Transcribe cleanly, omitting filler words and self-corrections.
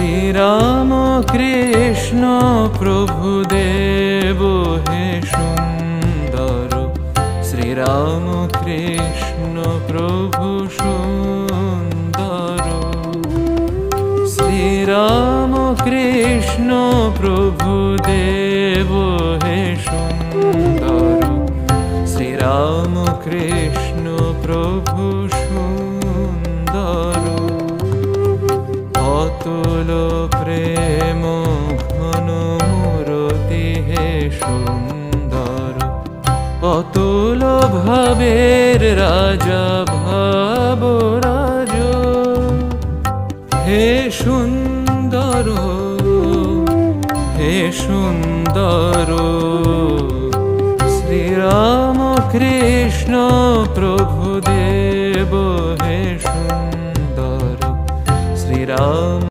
শ্রীরাম কৃষ্ণ প্রভুদেব হে সুন্দর, শ্রীরাম কৃষ্ণ প্রভু সুন্দর। শ্রীরাম কৃষ্ণ প্রভুদেব হে সুন্দর, শ্রীরাম কৃষ্ণ প্রভু সুন্দর। অতুল প্রেম ঘন মূরতি হে সুন্দর, অতুল ভাবের রাজা ভাবরাজ হে সুন্দর, হে সুন্দর। শ্রীরাম কৃষ্ণ প্রভুদেব হে সুন্দর, শ্রীরাম।